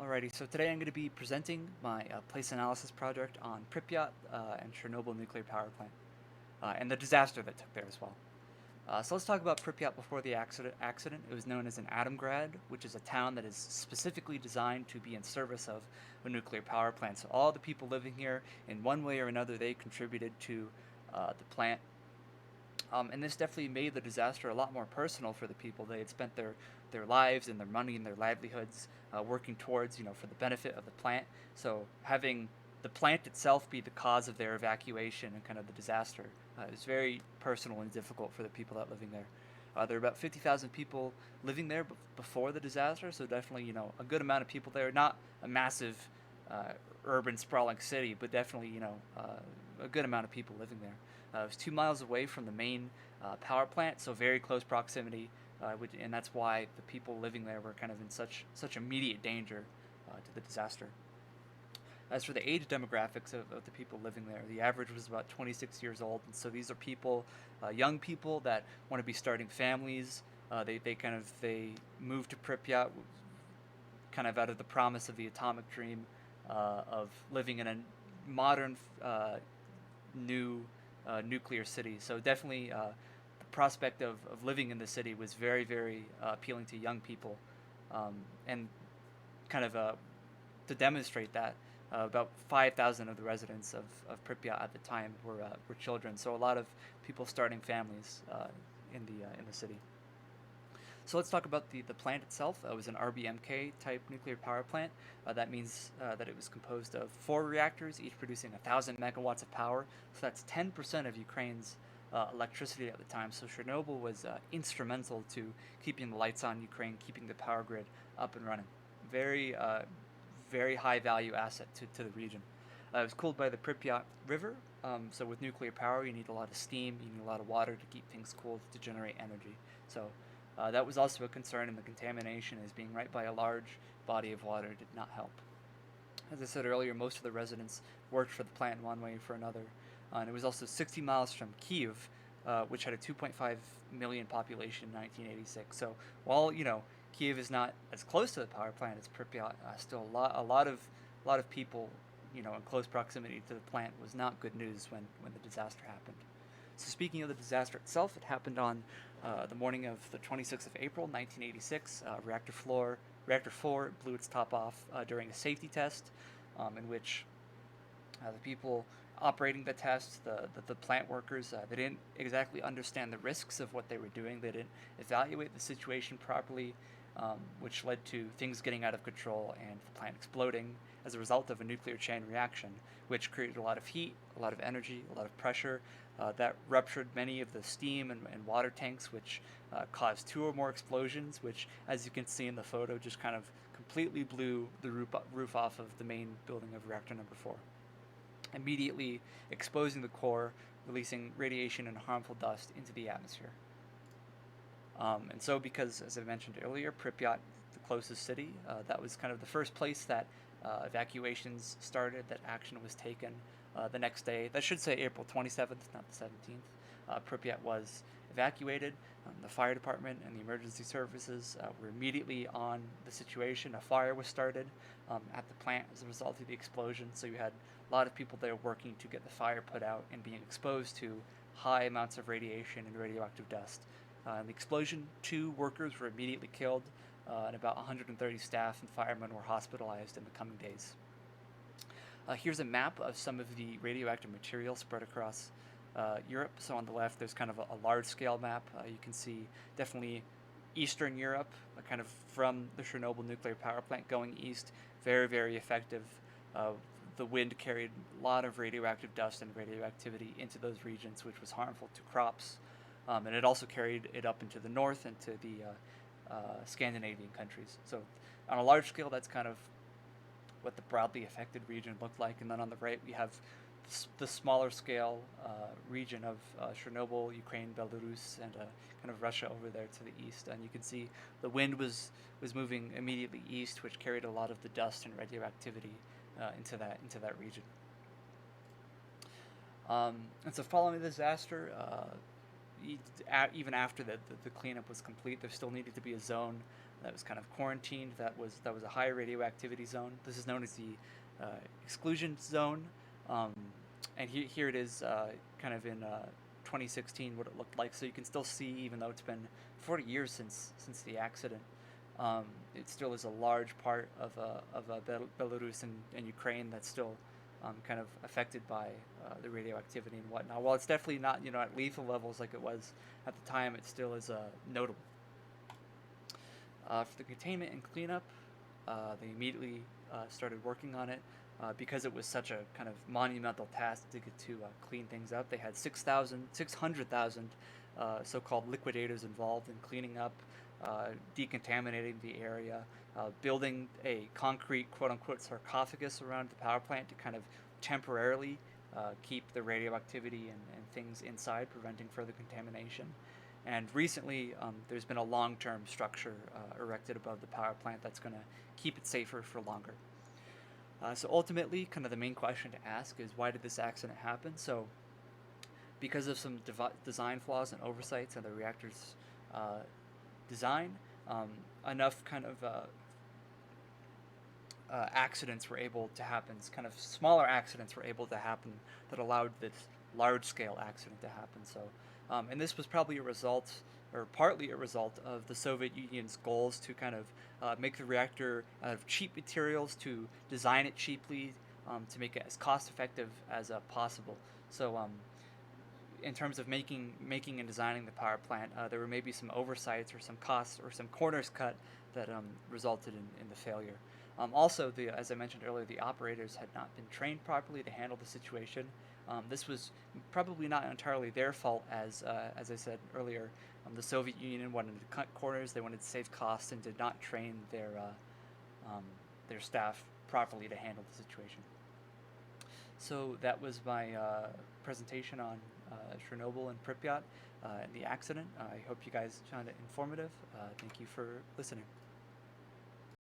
Alrighty, so today I'm going to be presenting my place analysis project on Pripyat and Chernobyl nuclear power plant, and the disaster that took there as well. So let's talk about Pripyat before the accident. It was known as an Atomgrad, which is a town that is specifically designed to be in service of a nuclear power plant. So all the people living here, in one way or another, they contributed to the plant. And this definitely made the disaster a lot more personal for the people. They had spent their lives and their money and their livelihoods working towards, for the benefit of the plant. So having the plant itself be the cause of their evacuation and kind of the disaster is very personal and difficult for the people that are living there. There are about 50,000 people living there before the disaster, so definitely, a good amount of people there. Not a massive uh, urban sprawling city, but definitely, a good amount of people living there. It was 2 miles away from the main power plant, so very close proximity, and that's why the people living there were kind of in such immediate danger to the disaster. As for the age demographics of the people living there, the average was about 26 years old, and so these are people, young people that want to be starting families. They moved to Pripyat, kind of out of the promise of the atomic dream of living in a modern, new nuclear city. So definitely, the prospect of living in the city was very, very appealing to young people, and kind of to demonstrate that. About 5,000 of the residents of Pripyat at the time were children, so a lot of people starting families in the city. So let's talk about the plant itself. It was an RBMK type nuclear power plant. That means that it was composed of four reactors, each producing 1,000 megawatts of power. So that's 10% of Ukraine's electricity at the time. So Chernobyl was instrumental to keeping the lights on Ukraine, keeping the power grid up and running. Very, very high value asset to the region. It was cooled by the Pripyat River. So with nuclear power, you need a lot of steam, you need a lot of water to keep things cooled to generate energy. So that was also a concern, and the contamination as being right by a large body of water did not help. As I said earlier, most of the residents worked for the plant in one way or for another, and it was also 60 miles from Kiev, which had a 2.5 million population in 1986. So while Kiev is not as close to the power plant as Pripyat, still a lot of people in close proximity to the plant was not good news when the disaster happened. So speaking of the disaster itself, it happened on the morning of the 26th of April, 1986. Reactor 4 blew its top off during a safety test, in which the people operating the test, the plant workers, they didn't exactly understand the risks of what they were doing. They didn't evaluate the situation properly, which led to things getting out of control and the plant exploding as a result of a nuclear chain reaction, which created a lot of heat, a lot of energy, a lot of pressure. That ruptured many of the steam and water tanks, which caused two or more explosions, which, as you can see in the photo, just kind of completely blew the roof off of the main building of reactor number 4, immediately exposing the core, releasing radiation and harmful dust into the atmosphere. And so, because, as I mentioned earlier, Pripyat, the closest city, that was kind of the first place that evacuations started, that action was taken the next day. That should say April 27th, not the 17th. Pripyat was evacuated. The fire department and the emergency services were immediately on the situation. A fire was started at the plant as a result of the explosion. So you had a lot of people there working to get the fire put out and being exposed to high amounts of radiation and radioactive dust. In the explosion, two workers were immediately killed, and about 130 staff and firemen were hospitalized in the coming days. Here's a map of some of the radioactive material spread across Europe. So on the left, there's kind of a large scale map. You can see definitely Eastern Europe, kind of from the Chernobyl nuclear power plant going east. Very, very effective. Uh, the wind carried a lot of radioactive dust and radioactivity into those regions, which was harmful to crops. And it also carried it up into the north, into the Scandinavian countries. So on a large scale, that's kind of what the broadly affected region looked like. And then on the right, we have the smaller scale region of Chernobyl, Ukraine, Belarus, and kind of Russia over there to the east. And you can see the wind was moving immediately east, which carried a lot of the dust and radioactivity into that region. And so, following the disaster, even after the cleanup was complete, there still needed to be a zone that was kind of quarantined. That was a high radioactivity zone. This is known as the exclusion zone, um, and here it is, kind of in 2016, what it looked like. So you can still see, even though it's been 40 years since the accident, it still is a large part of Belarus and Ukraine that's still kind of affected by the radioactivity and whatnot. While it's definitely not, at lethal levels like it was at the time, it still is notable. For the containment and cleanup, they immediately started working on it. Because it was such a kind of monumental task to get to clean things up. They had 600,000 so-called liquidators involved in cleaning up, decontaminating the area, building a concrete quote-unquote sarcophagus around the power plant to kind of temporarily keep the radioactivity and things inside, preventing further contamination. And recently, there's been a long-term structure erected above the power plant that's going to keep it safer for longer. So ultimately, kind of the main question to ask is, why did this accident happen? So because of some design flaws and oversights in the reactor's design, enough kind of accidents were able to happen, kind of smaller accidents were able to happen that allowed this large-scale accident to happen. So, and this was probably a result, or partly a result, of the Soviet Union's goals to kind of make the reactor out of cheap materials, to design it cheaply, to make it as cost-effective as possible. So, in terms of making and designing the power plant, there were maybe some oversights or some costs or some corners cut that resulted in the failure. Also, as I mentioned earlier, the operators had not been trained properly to handle the situation. This was probably not entirely their fault, as I said earlier, the Soviet Union wanted to cut corners, they wanted to save costs, and did not train their staff properly to handle the situation. So that was my presentation on Chernobyl and Pripyat and the accident. I hope you guys found it informative. Thank you for listening.